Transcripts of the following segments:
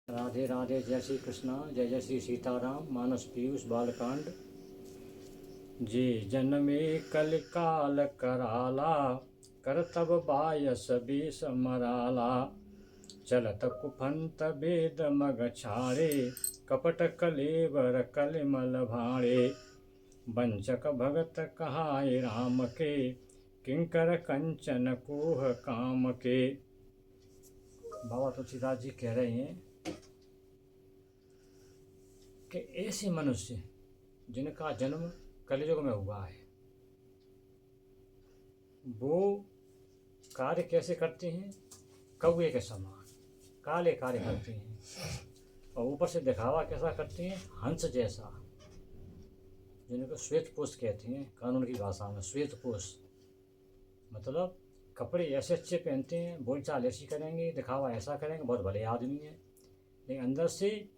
राधे राधे। जय श्री कृष्णा, जय जय श्री सीताराम। मानस पीयूष बालकांड। जे जन्मे कलिकाल कराला, करतब बायस बेस मराला। चलत कुफंत वेद मग छाड़े, कपट कलेवर कलिमल भाड़े। वंचक भगत कहाय राम के, किंकर कंचन कोह काम के। बाबा तुलसीदास जी कह रहे हैं कि ऐसे मनुष्य जिनका जन्म कलयुग में हुआ है, वो कार्य कैसे करते हैं? कौवे के समान काले कार्य करते हैं, और ऊपर से दिखावा कैसा करते हैं? हंस जैसा, जिनको श्वेतपोष कहते हैं कानून की भाषा में। श्वेतपोष मतलब कपड़े ऐसे अच्छे पहनते हैं, बोलचाल ऐसी करेंगे, दिखावा ऐसा करेंगे, बहुत भले आदमी हैं, लेकिन अंदर से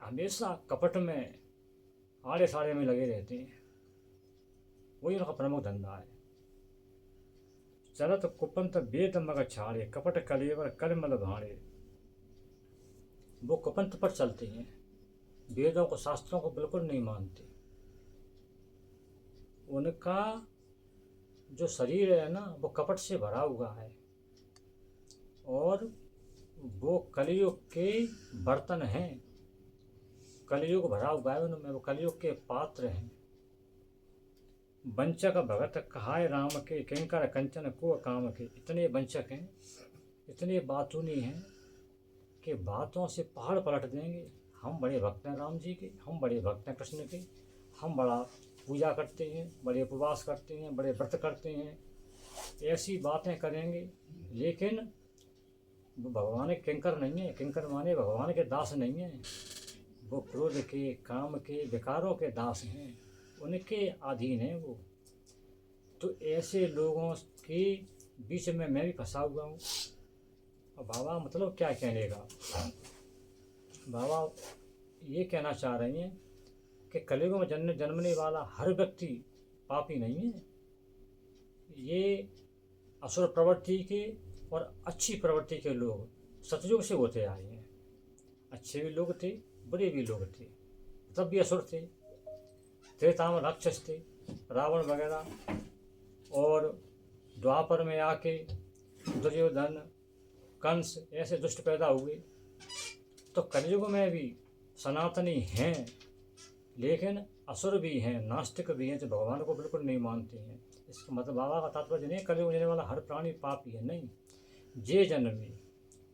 हमेशा कपट में, आड़े साड़े में लगे रहते हैं। वही उनका प्रमुख धंधा है। चलत कुपंत वेद मग छाड़े, कपट कलेवर कलमल भाड़े। वो कुपंत पर चलते हैं, वेदों को, शास्त्रों को बिल्कुल नहीं मानते। उनका जो शरीर है ना, वो कपट से भरा हुआ है, और वो कलयुग के बर्तन हैं। कलयुग भरा हुआ है उनमें, वो कलयुग के पात्र हैं। वंचक भगत कहाय राम के, किंकर कंचन को काम के। इतने वंचक हैं, इतने बातूनी हैं कि बातों से पहाड़ पलट देंगे। हम बड़े भक्त हैं राम जी के, हम बड़े भक्त हैं कृष्ण के, हम बड़ा पूजा करते हैं, बड़े उपवास करते हैं, बड़े व्रत करते हैं, ऐसी बातें करेंगे, लेकिन वो भगवान के किंकर नहीं है। किंकर माने भगवान के दास नहीं हैं। वो क्रोध के, काम के, विकारों के दास हैं, उनके अधीन हैं वो। तो ऐसे लोगों के बीच में मैं भी फंसा हुआ हूँ। और बाबा मतलब क्या कहने का? बाबा ये कहना चाह रही हैं कि कलयुग में जन्मने वाला हर व्यक्ति पापी नहीं है। ये असुर प्रवृत्ति के और अच्छी प्रवृत्ति के लोग सतयुग से होते आए हैं। अच्छे भी लोग थे, बुरे भी लोग थे, तब भी असुर थे। त्रेता में राक्षस थे, रावण वगैरह, और द्वापर में आके दुर्योधन, कंस, ऐसे दुष्ट पैदा हुए। तो कलयुग में भी सनातनी हैं, लेकिन असुर भी हैं, नास्तिक भी हैं, जो भगवान को बिल्कुल नहीं मानते हैं। इसका मतलब बाबा का तात्पर्य नहीं कलयुग में रहने वाला हर प्राणी पापी है, नहीं। जे जन्म में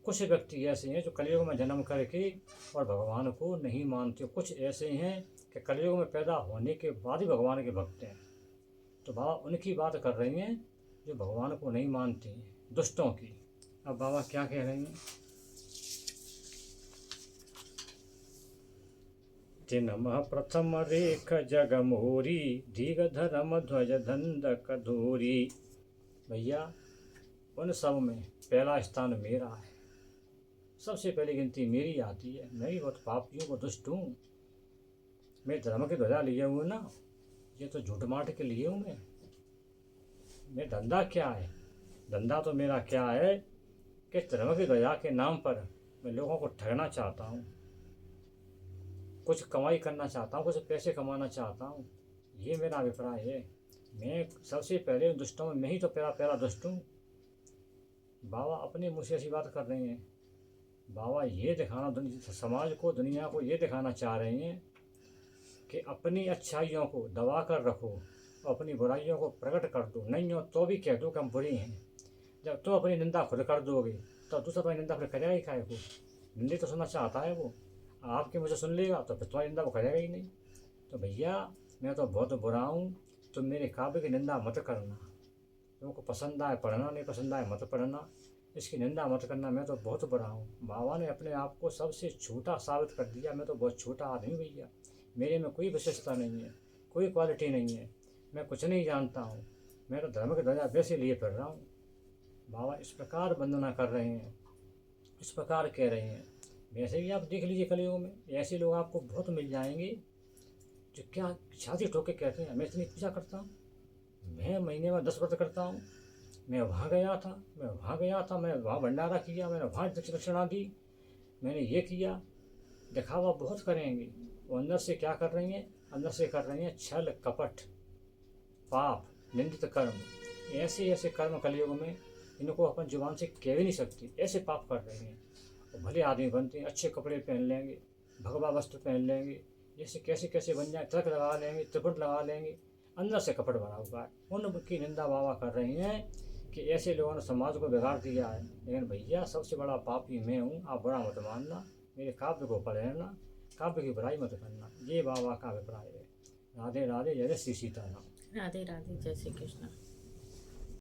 कुछ व्यक्ति ऐसे हैं जो कलयुग में जन्म करके और भगवान को नहीं मानते। कुछ ऐसे हैं कि कलयुग में पैदा होने के बाद ही भगवान के भक्त हैं। तो बाबा उनकी बात कर रही हैं जो भगवान को नहीं मानते हैं, दुष्टों की। अब बाबा क्या कह रहे हैं? तिनमह प्रथम रेख जग मोरी, धीग धर्म ध्वज धंधक धोरी। भैया उन सब में पहला स्थान मेरा है। सबसे पहली गिनती मेरी आती है। मैं भी बहुत पापी हूँ, बहुत दुष्ट हूँ। मैं धर्म की ध्वजा लिए हुए ना, ये तो झूठ माट के लिए हूँ मैं धंधा क्या है? धंधा तो मेरा क्या है कि धर्म की ध्वजा के नाम पर मैं लोगों को ठगना चाहता हूँ, कुछ कमाई करना चाहता हूँ, कुछ पैसे कमाना चाहता हूँ। ये मेरा अभिप्राय है। मैं सबसे पहले दुष्टों में मैं ही तो पहला दुष्ट हूँ। बाबा अपने मुँह से ऐसी बात कर रहे हैं। बाबा ये दिखाना समाज को, दुनिया को ये दिखाना चाह रहे हैं कि अपनी अच्छाइयों को दबा कर रखो और अपनी बुराइयों को प्रकट कर दो। नहीं हो तो भी कह दो कि हम बुरे हैं। जब तो अपनी निंदा खुद कर दोगे तो दूसरा अपनी निंदा फिर करेगा ही काहे को? निंदे तो सुनना चाहता है वो। आपके मुझे सुन लेगा तो फिर तुम्हारी निंदा वो करेगा ही नहीं। तो भैया मैं तो बहुत बुरा हूँ, तुम मेरे काव्य की निंदा मत करना। तुमको पसंद आए पढ़ना, नहीं पसंद आए मत पढ़ना, इसकी निंदा मत करना। मैं तो बहुत बुरा हूँ। बाबा ने अपने आप को सबसे छोटा साबित कर दिया। मैं तो बहुत छोटा आदमी भैया, मेरे में कोई विशेषता नहीं है, कोई क्वालिटी नहीं है, मैं कुछ नहीं जानता हूँ, मैं तो धर्म की ध्वजा वैसे लिए फिर रहा हूँ। बाबा इस प्रकार वंदना कर रहे हैं, इस प्रकार कह रहे हैं। वैसे भी आप देख लीजिए कलयुग में ऐसे लोग आपको बहुत मिल जाएंगे जो क्या छाती ठोक के कहते हैं मैं इतनी पूजा करता हूँ, मैं महीने में 10 व्रत करता हूँ, मैं वहाँ गया था, मैं वहाँ गया था, मैं वहाँ भंडारा किया, मैंने वहाँ दक्षिणा दी, मैंने ये किया, दिखावा बहुत करेंगे। वो अंदर से क्या कर रही हैं, अंदर से कर रही हैं छल कपट पाप निंदित कर्म। ऐसे ऐसे कर्म कलयुग में इनको अपन जुबान से कह भी नहीं सकती, ऐसे पाप कर रहे हैं। और भले आदमी बनते हैं, अच्छे कपड़े पहन लेंगे, भगवा वस्त्र पहन लेंगे, जैसे कैसे कैसे बन जाए, तिलक लगा लेंगे, त्रिपुट लगा लेंगे, अंदर से कपट भरा हुआ है। उनकी निंदा बाबा कर रही हैं कि ऐसे लोगों ने समाज को बिगाड़ दिया है। लेकिन भैया सबसे बड़ा पापी मैं हूँ, आप बुरा मत मानना, मेरे काव्य को पढ़ लेना, काव्य की बुराई मत करना, ये बाबा का अभिप्राय है। राधे राधे, जय श्री सीताराम। राधे राधे, जय श्री कृष्ण।